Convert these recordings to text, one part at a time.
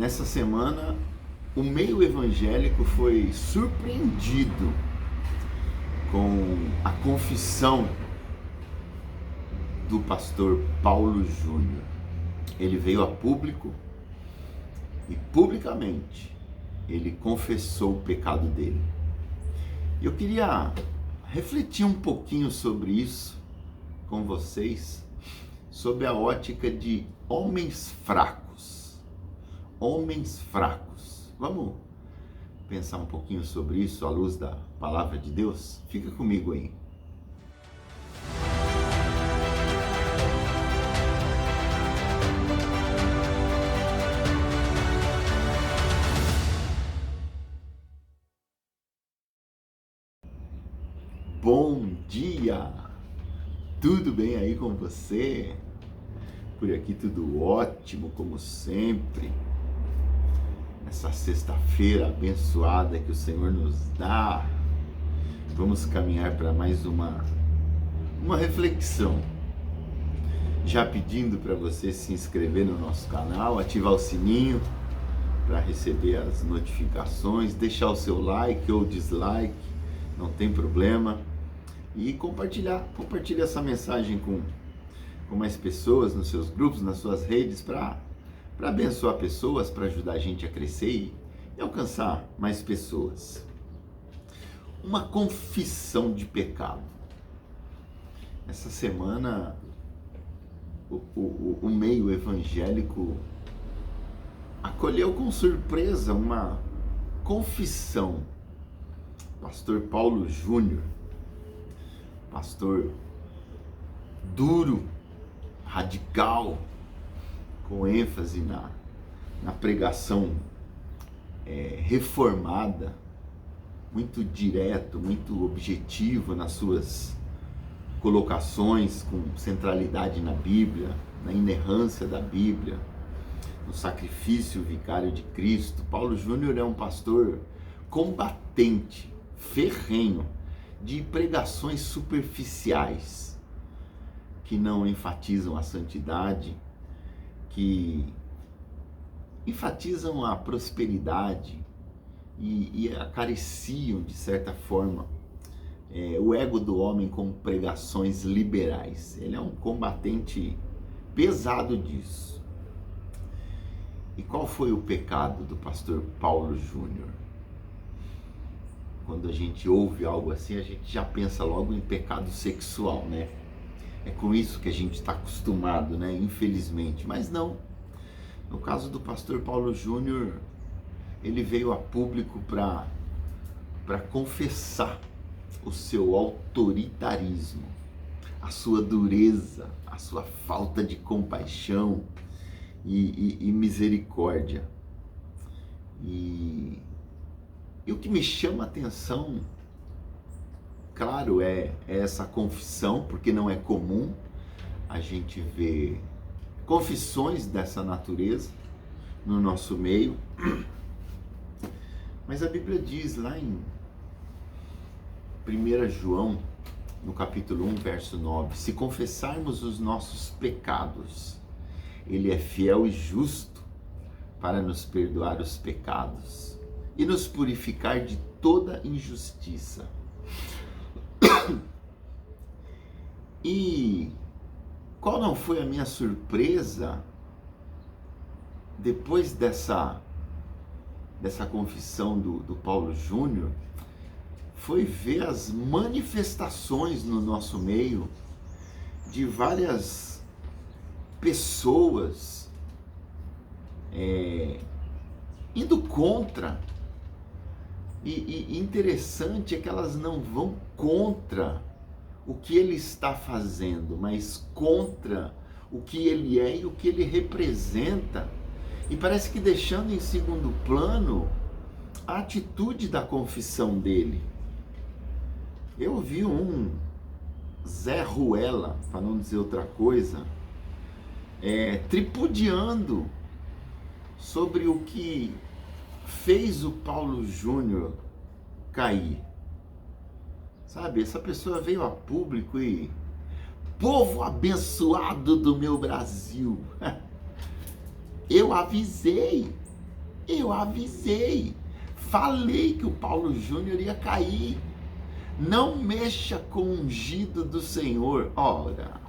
Nessa semana, o meio evangélico foi surpreendido com a confissão do pastor Paulo Júnior. Ele veio a público e publicamente ele confessou o pecado dele. Eu queria refletir um pouquinho sobre isso com vocês, sob a ótica de homens fracos. Homens fracos. Vamos pensar um pouquinho sobre isso à luz da palavra de Deus? Fica comigo aí. Bom dia! Tudo bem aí com você? Por aqui tudo ótimo, como sempre. Essa sexta-feira abençoada que o Senhor nos dá. Vamos caminhar para mais uma reflexão. Já pedindo para você se inscrever no nosso canal, ativar o sininho para receber as notificações, deixar o seu like ou dislike, não tem problema. E compartilhar essa mensagem com mais pessoas nos seus grupos, nas suas redes, para abençoar pessoas, para ajudar a gente a crescer e alcançar mais pessoas. Uma confissão de pecado. Essa semana, o meio evangélico acolheu com surpresa uma confissão. Pastor Paulo Júnior, pastor duro, radical, com ênfase na pregação reformada, muito direto, muito objetivo nas suas colocações, com centralidade na Bíblia, na inerrância da Bíblia, no sacrifício vicário de Cristo. Paulo Júnior é um pastor combatente, ferrenho, de pregações superficiais, que não enfatizam a santidade, que enfatizam a prosperidade e acariciam, de certa forma, o ego do homem com pregações liberais. Ele é um combatente pesado disso. E qual foi o pecado do pastor Paulo Júnior? Quando a gente ouve algo assim, a gente já pensa logo em pecado sexual, né? É com isso que a gente está acostumado, né? Infelizmente. Mas não. No caso do pastor Paulo Júnior, ele veio a público para confessar o seu autoritarismo, a sua dureza, a sua falta de compaixão e misericórdia. E o que me chama a atenção, claro, é essa confissão, porque não é comum a gente ver confissões dessa natureza no nosso meio. Mas a Bíblia diz lá em 1 João, no capítulo 1, verso 9, se confessarmos os nossos pecados, Ele é fiel e justo para nos perdoar os pecados e nos purificar de toda injustiça. E qual não foi a minha surpresa depois dessa confissão do Paulo Júnior? Foi ver as manifestações no nosso meio de várias pessoas indo contra. E interessante é que elas não vão contra o que ele está fazendo, mas contra o que ele é e o que ele representa. E parece que deixando em segundo plano a atitude da confissão dele. Eu vi um Zé Ruela, para não dizer outra coisa, tripudiando sobre o que fez o Paulo Júnior cair. Sabe, essa pessoa veio a público e... Povo abençoado do meu Brasil, eu avisei, Eu avisei, falei que o Paulo Júnior ia cair. Não mexa com o ungido do Senhor. Ora.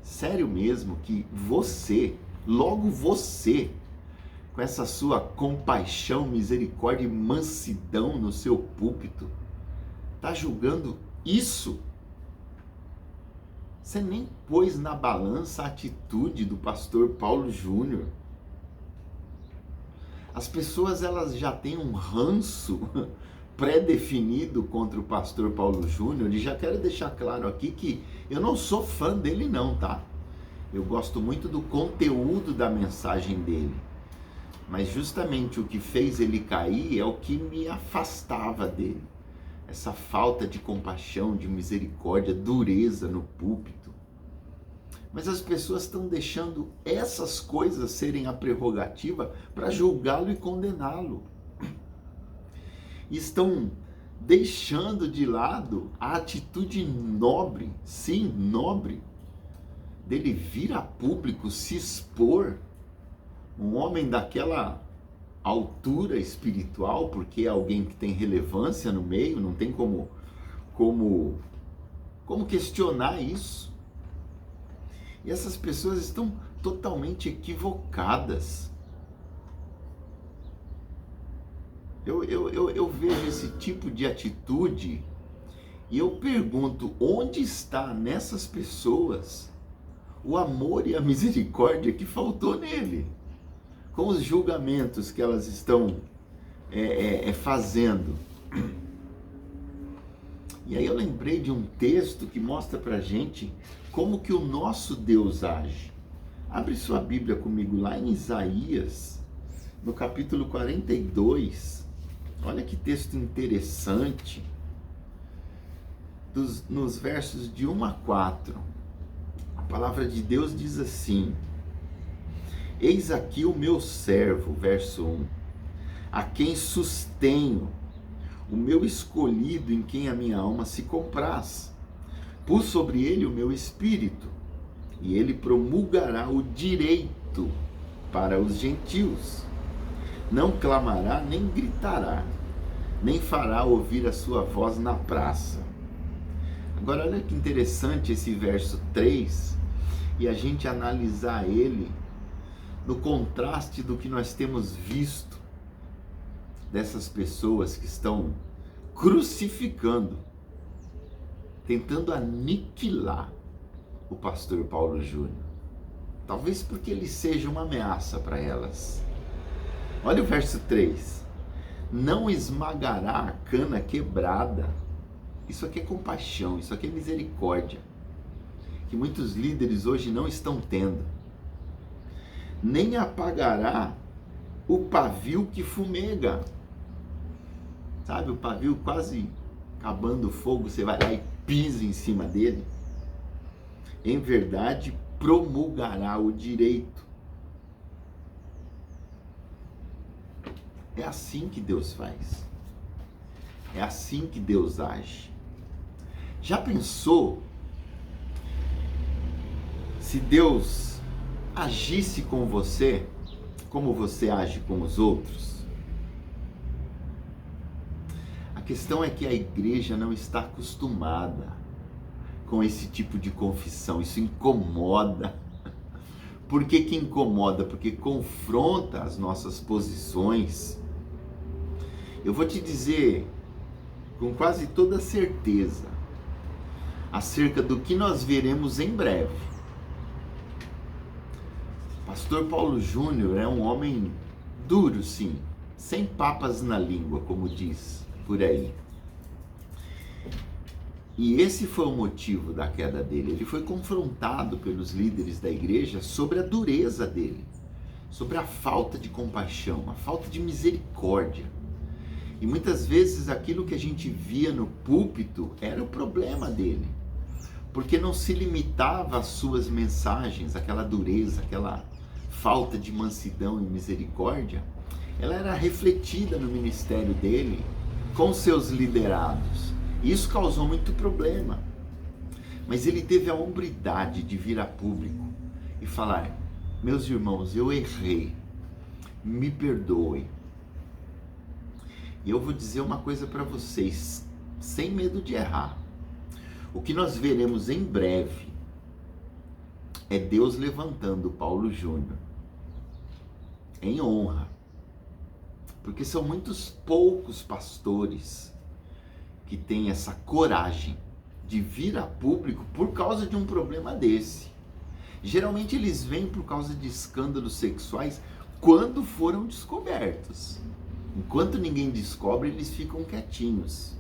Sério mesmo que você, logo você, com essa sua compaixão, misericórdia e mansidão no seu púlpito, está julgando isso? Você nem pôs na balança a atitude do pastor Paulo Júnior. As pessoas, elas já têm um ranço pré-definido contra o pastor Paulo Júnior, e já quero deixar claro aqui que eu não sou fã dele não, tá? Eu gosto muito do conteúdo da mensagem dele, mas justamente o que fez ele cair é o que me afastava dele. Essa falta de compaixão, de misericórdia, dureza no púlpito. Mas as pessoas estão deixando essas coisas serem a prerrogativa para julgá-lo e condená-lo. Estão deixando de lado a atitude nobre, sim, nobre, dele vir a público, se expor, um homem daquela altura espiritual, porque é alguém que tem relevância no meio, não tem como questionar isso. E essas pessoas estão totalmente equivocadas. Eu vejo esse tipo de atitude e eu pergunto, onde está nessas pessoas o amor e a misericórdia que faltou nele? Com os julgamentos que elas estão fazendo. E aí eu lembrei de um texto que mostra pra gente como que o nosso Deus age. Abre sua Bíblia comigo lá em Isaías, no capítulo 42. Olha que texto interessante. Nos versos de 1 a 4. A palavra de Deus diz assim: Eis aqui o meu servo, verso 1, a quem sustenho, o meu escolhido em quem a minha alma se compraz. Pus sobre ele o meu espírito, e ele promulgará o direito para os gentios. Não clamará, nem gritará, nem fará ouvir a sua voz na praça. Agora olha que interessante esse verso 3, e a gente analisar ele no contraste do que nós temos visto dessas pessoas que estão crucificando, tentando aniquilar o pastor Paulo Júnior. Talvez porque ele seja uma ameaça para elas. Olha o verso 3. Não esmagará a cana quebrada. Isso aqui é compaixão, isso aqui é misericórdia, que muitos líderes hoje não estão tendo. Nem apagará o pavio que fumega. Sabe, o pavio quase acabando o fogo, você vai lá e pisa em cima dele. Em verdade, promulgará o direito. É assim que Deus faz. É assim que Deus age. Já pensou se Deus agisse com você como você age com os outros? A questão é que a igreja não está acostumada com esse tipo de confissão. Isso incomoda. Por que que incomoda? Porque confronta as nossas posições. Eu vou te dizer com quase toda certeza acerca do que nós veremos em breve. Pastor Paulo Júnior é um homem duro, sim, sem papas na língua, como diz por aí. E esse foi o motivo da queda dele. Ele foi confrontado pelos líderes da igreja sobre a dureza dele, sobre a falta de compaixão, a falta de misericórdia. E muitas vezes aquilo que a gente via no púlpito era o problema dele, porque não se limitava às suas mensagens, aquela dureza, aquela falta de mansidão e misericórdia, ela era refletida no ministério dele com seus liderados. E isso causou muito problema. Mas ele teve a hombridade de vir a público e falar: Meus irmãos, eu errei, me perdoem. E eu vou dizer uma coisa para vocês, sem medo de errar. O que nós veremos em breve é Deus levantando Paulo Júnior em honra, porque são muitos poucos pastores que têm essa coragem de vir a público por causa de um problema desse. Geralmente eles vêm por causa de escândalos sexuais quando foram descobertos. Enquanto ninguém descobre, eles ficam quietinhos.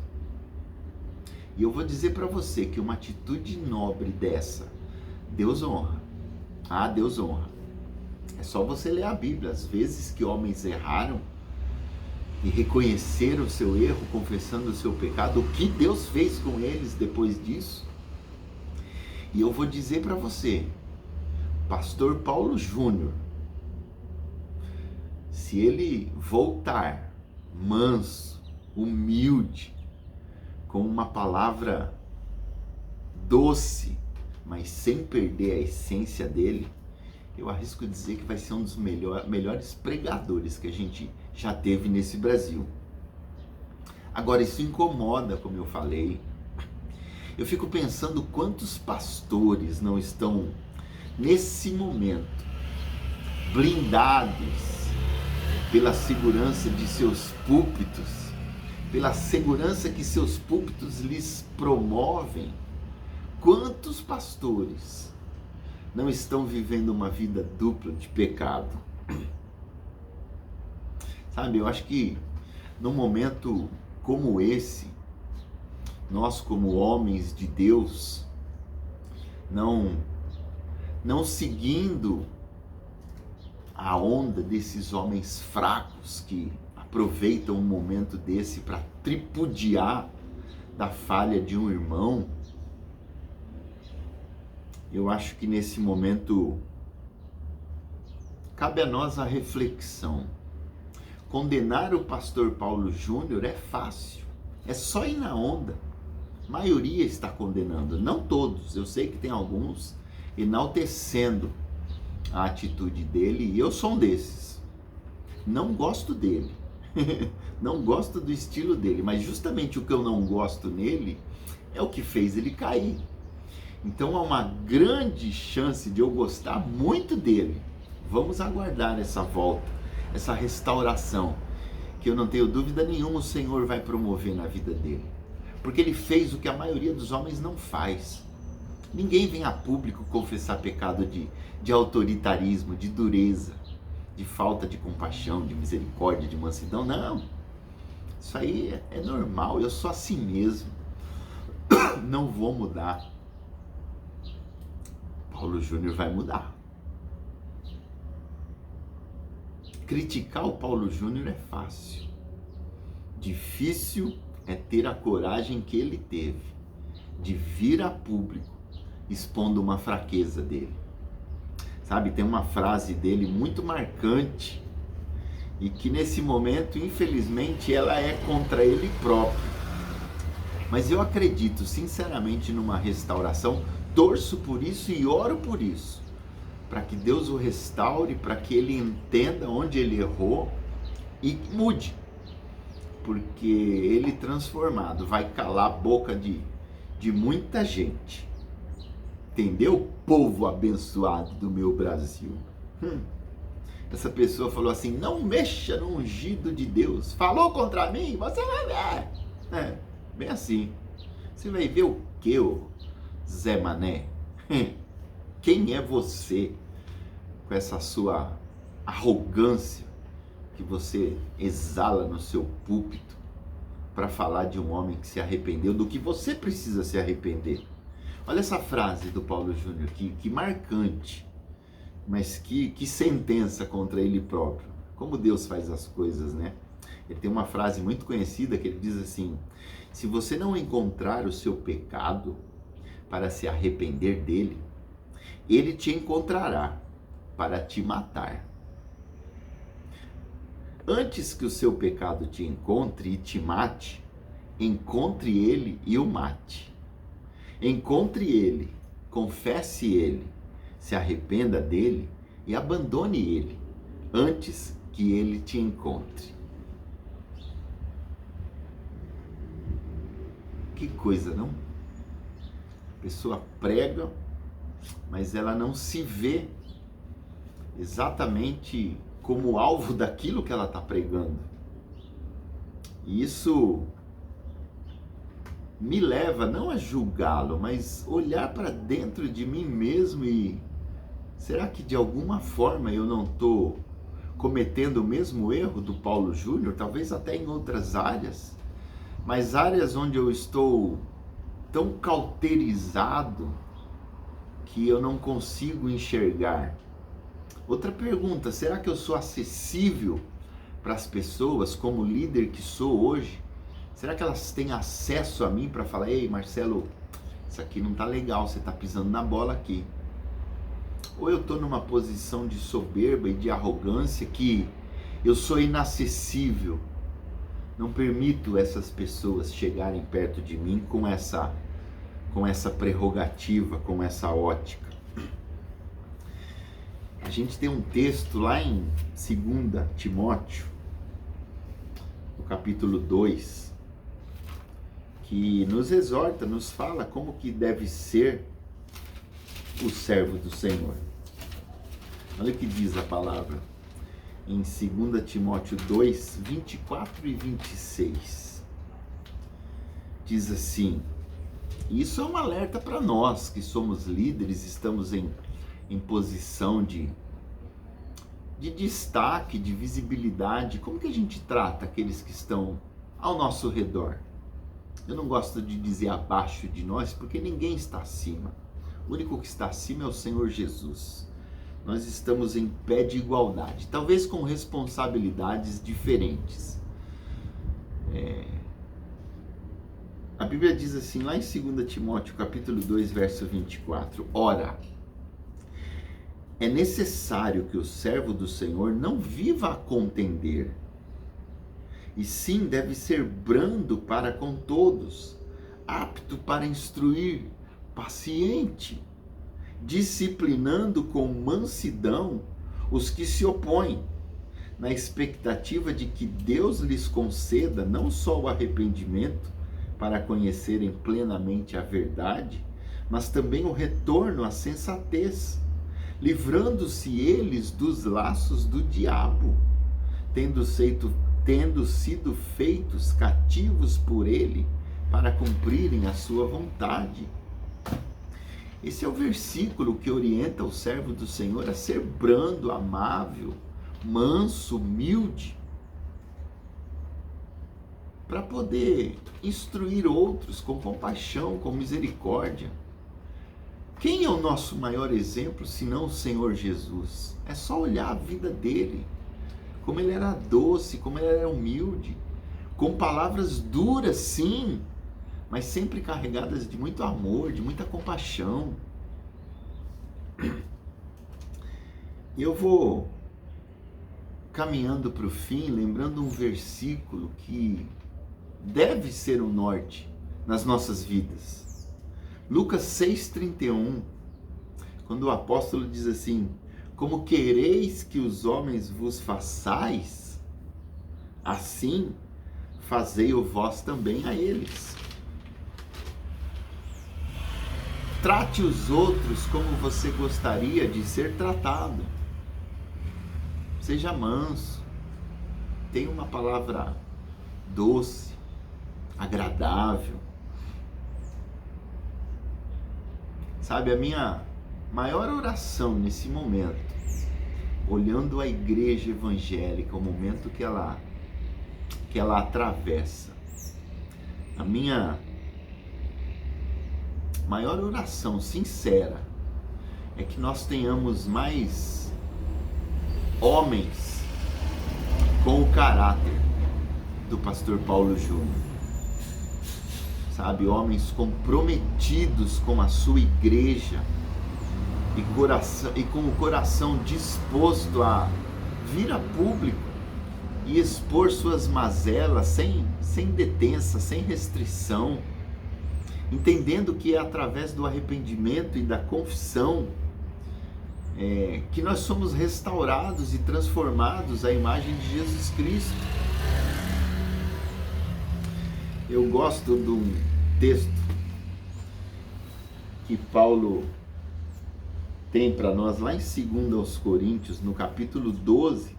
E eu vou dizer para você que uma atitude nobre dessa, Deus honra. Ah, Deus honra. É só você ler a Bíblia. Às vezes que homens erraram e reconheceram o seu erro, confessando o seu pecado, o que Deus fez com eles depois disso. E eu vou dizer para você, pastor Paulo Júnior, se ele voltar manso, humilde, com uma palavra doce, mas sem perder a essência dele, eu arrisco dizer que vai ser um dos melhores pregadores que a gente já teve nesse Brasil. Agora, isso incomoda, como eu falei. Eu fico pensando quantos pastores não estão, nesse momento, blindados pela segurança de seus púlpitos, pela segurança que seus púlpitos lhes promovem. Quantos pastores não estão vivendo uma vida dupla de pecado? Sabe, eu acho que num momento como esse, nós como homens de Deus, não seguindo a onda desses homens fracos que aproveitam um momento desse para tripudiar da falha de um irmão, eu acho que nesse momento cabe a nós a reflexão. Condenar o pastor Paulo Júnior é fácil, é só ir na onda. A maioria está condenando, não todos, eu sei que tem alguns enaltecendo a atitude dele, e eu sou um desses. Não gosto dele, não gosto do estilo dele, mas justamente o que eu não gosto nele é o que fez ele cair. Então há uma grande chance de eu gostar muito dele. Vamos aguardar essa volta, essa restauração, que eu não tenho dúvida nenhuma o Senhor vai promover na vida dele, porque ele fez o que a maioria dos homens não faz. Ninguém vem a público confessar pecado de autoritarismo, de dureza, de falta de compaixão, de misericórdia, de mansidão. Não, isso aí é normal, eu sou assim mesmo, não vou mudar. Paulo Júnior vai mudar. Criticar o Paulo Júnior é fácil, difícil é ter a coragem que ele teve de vir a público expondo uma fraqueza dele. Sabe, tem uma frase dele muito marcante e que nesse momento, infelizmente, ela é contra ele próprio. Mas eu acredito sinceramente numa restauração, torço por isso e oro por isso, para que Deus o restaure, para que ele entenda onde ele errou e mude, porque ele transformado vai calar a boca de muita gente. Entendeu, povo abençoado do meu Brasil? Essa pessoa falou assim: não mexa no ungido de Deus. Falou contra mim? Você vai ver. Bem assim. Você vai ver o que, ô Zé Mané? Quem é você com essa sua arrogância que você exala no seu púlpito para falar de um homem que se arrependeu do que você precisa se arrepender? Olha essa frase do Paulo Júnior, que marcante, mas que sentença contra ele próprio. Como Deus faz as coisas, né? Ele tem uma frase muito conhecida que ele diz assim: se você não encontrar o seu pecado para se arrepender dele, ele te encontrará para te matar. Antes que o seu pecado te encontre e te mate, encontre ele e o mate. Encontre ele, confesse ele, se arrependa dele e abandone ele antes que ele te encontre. Que coisa, não? A pessoa prega, mas ela não se vê exatamente como alvo daquilo que ela está pregando. E isso me leva não a julgá-lo, mas olhar para dentro de mim mesmo e será que de alguma forma eu não estou cometendo o mesmo erro do Paulo Júnior, talvez até em outras áreas, mas áreas onde eu estou tão cauterizado que eu não consigo enxergar. Outra pergunta, será que eu sou acessível para as pessoas como líder que sou hoje? Será que elas têm acesso a mim para falar, ei Marcelo, isso aqui não está legal, você está pisando na bola aqui. Ou eu estou numa posição de soberba e de arrogância que eu sou inacessível, não permito essas pessoas chegarem perto de mim com essa prerrogativa, com essa ótica. A gente tem um texto lá em 2 Timóteo, no capítulo 2, que nos exorta, nos fala como que deve ser o servo do Senhor. Olha o que diz a palavra em 2 Timóteo 2, 24 e 26. Diz assim, e isso é um alerta para nós que somos líderes, estamos em posição de destaque, de visibilidade. Como que a gente trata aqueles que estão ao nosso redor? Eu não gosto de dizer abaixo de nós, porque ninguém está acima. O único que está acima é o Senhor Jesus. Nós estamos em pé de igualdade, talvez com responsabilidades diferentes. A Bíblia diz assim, lá em 2 Timóteo, capítulo 2, verso 24, ora, é necessário que o servo do Senhor não viva a contender, e sim deve ser brando para com todos, apto para instruir, paciente, disciplinando com mansidão os que se opõem, na expectativa de que Deus lhes conceda não só o arrependimento para conhecerem plenamente a verdade, mas também o retorno à sensatez, livrando-se eles dos laços do diabo, tendo sido feitos cativos por ele para cumprirem a sua vontade. Esse é o versículo que orienta o servo do Senhor a ser brando, amável, manso, humilde, para poder instruir outros com compaixão, com misericórdia. Quem é o nosso maior exemplo, senão o Senhor Jesus? É só olhar a vida dele, como ele era doce, como ele era humilde, com palavras duras, sim, mas sempre carregadas de muito amor, de muita compaixão. E eu vou caminhando para o fim, lembrando um versículo que deve ser um norte nas nossas vidas. Lucas 6,31, quando o apóstolo diz assim, como quereis que os homens vos façais, assim fazei-o vós também a eles. Trate os outros como você gostaria de ser tratado. Seja manso. Tenha uma palavra doce, agradável. Sabe, a minha maior oração nesse momento, olhando a igreja evangélica, o momento que ela atravessa, a minha maior oração sincera é que nós tenhamos mais homens com o caráter do pastor Paulo Júnior, sabe, homens comprometidos com a sua igreja e com o coração disposto a vir a público e expor suas mazelas sem detença, sem restrição, entendendo que é através do arrependimento e da confissão que nós somos restaurados e transformados à imagem de Jesus Cristo. Eu gosto de um texto que Paulo tem para nós lá em 2 Coríntios, no capítulo 12,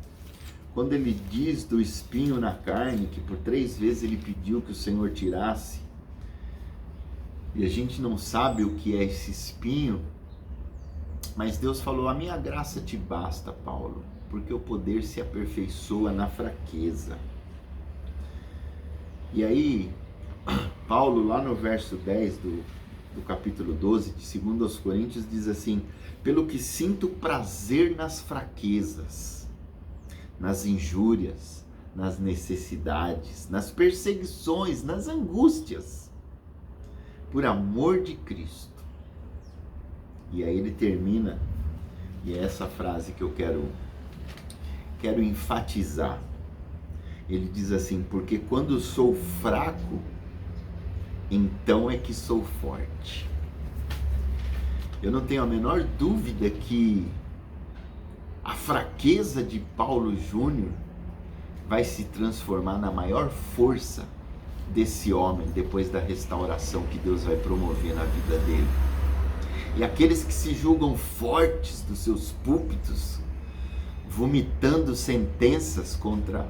quando ele diz do espinho na carne, que por 3 vezes ele pediu que o Senhor tirasse, e a gente não sabe o que é esse espinho, mas Deus falou: a minha graça te basta, Paulo, porque o poder se aperfeiçoa na fraqueza. E aí, Paulo, lá no verso 10 do capítulo 12 de 2 Coríntios, diz assim: pelo que sinto prazer nas fraquezas, nas injúrias, nas necessidades, nas perseguições, nas angústias, por amor de Cristo. E aí ele termina, e é essa frase que eu quero enfatizar. Ele diz assim: porque quando sou fraco, então é que sou forte. Eu não tenho a menor dúvida que a fraqueza de Paulo Júnior vai se transformar na maior força desse homem depois da restauração que Deus vai promover na vida dele. E aqueles que se julgam fortes dos seus púlpitos, vomitando sentenças contra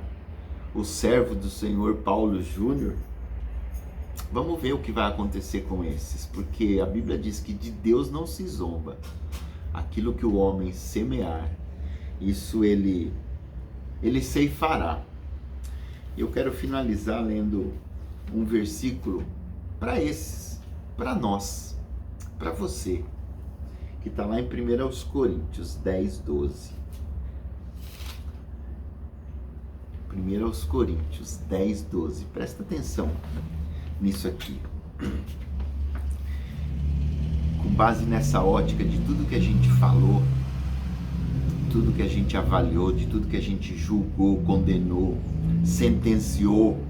o servo do Senhor Paulo Júnior, vamos ver o que vai acontecer com esses, porque a Bíblia diz que de Deus não se zomba. Aquilo que o homem semear, isso ele ceifará. Eu quero finalizar lendo um versículo para esses, para nós, para você, que está lá em 1 Coríntios 10, 12. 1 Coríntios 10, 12. Presta atenção nisso aqui. Com base nessa ótica de tudo que a gente falou, tudo que a gente avaliou, de tudo que a gente julgou, condenou, sentenciou,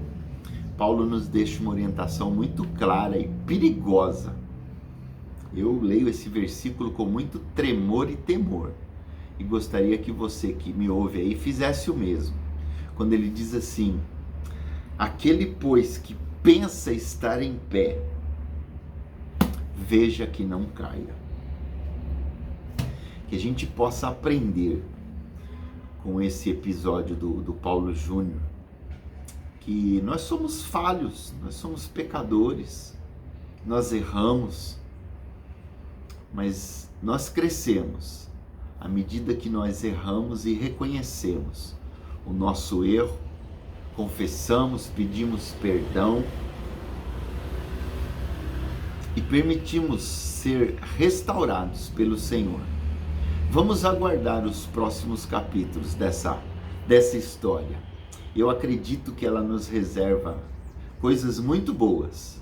Paulo nos deixa uma orientação muito clara e perigosa. Eu leio esse versículo com muito tremor e temor, e gostaria que você que me ouve aí fizesse o mesmo. Quando ele diz assim: aquele pois que pensa estar em pé, veja que não caia. Que a gente possa aprender com esse episódio do Paulo Júnior, que nós somos falhos, nós somos pecadores, nós erramos, mas nós crescemos à medida que nós erramos e reconhecemos o nosso erro, confessamos, pedimos perdão e permitimos ser restaurados pelo Senhor. Vamos aguardar os próximos capítulos dessa história. Eu acredito que ela nos reserva coisas muito boas.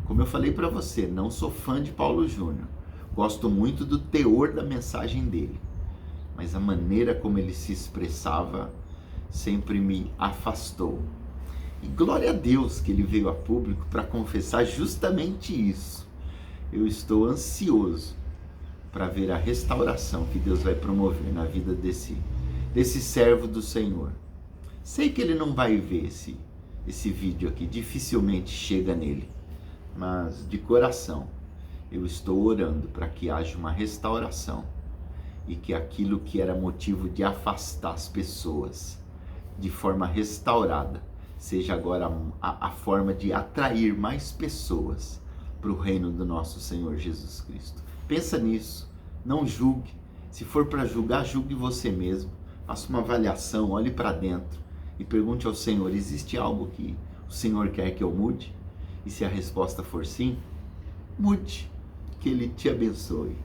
Como eu falei para você, não sou fã de Paulo Júnior. Gosto muito do teor da mensagem dele, mas a maneira como ele se expressava sempre me afastou. E glória a Deus que ele veio a público para confessar justamente isso. Eu estou ansioso para ver a restauração que Deus vai promover na vida desse servo do Senhor. Sei que ele não vai ver esse vídeo aqui, dificilmente chega nele, mas de coração eu estou orando para que haja uma restauração e que aquilo que era motivo de afastar as pessoas de forma restaurada seja agora a forma de atrair mais pessoas para o reino do nosso Senhor Jesus Cristo. Pensa nisso, não julgue. Se for para julgar, julgue você mesmo. Faça uma avaliação, olhe para dentro e pergunte ao Senhor: existe algo que o Senhor quer que eu mude? E se a resposta for sim, mude. Que Ele te abençoe.